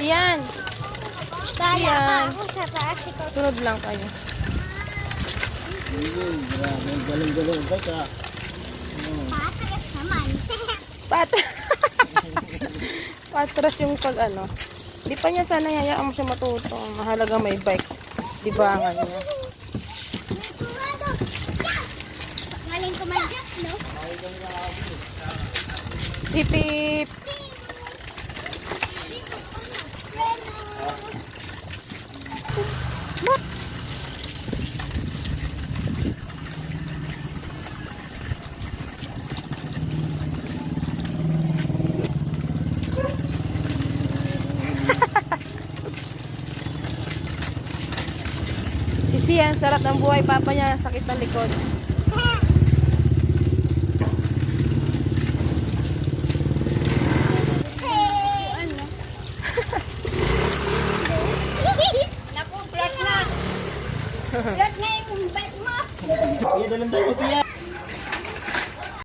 Siyan. Kala Yan. ka ako sa taas. Ikaw Sunod lang kayo. Grabe, galing-galing ka ka. patras naman. Pat Patras yung pag ano. Di pa niya sana hayaan mo siya matuto. Mahalaga may bike. Libangan niya. Galing ko man-jump, no? Hip hip. Si Sian, sarap ng buhay. Papa niya, sakit ng likod. Ano? Naku, flat na. Flat na yung bike mo. Iya, dalam tayo, Tia.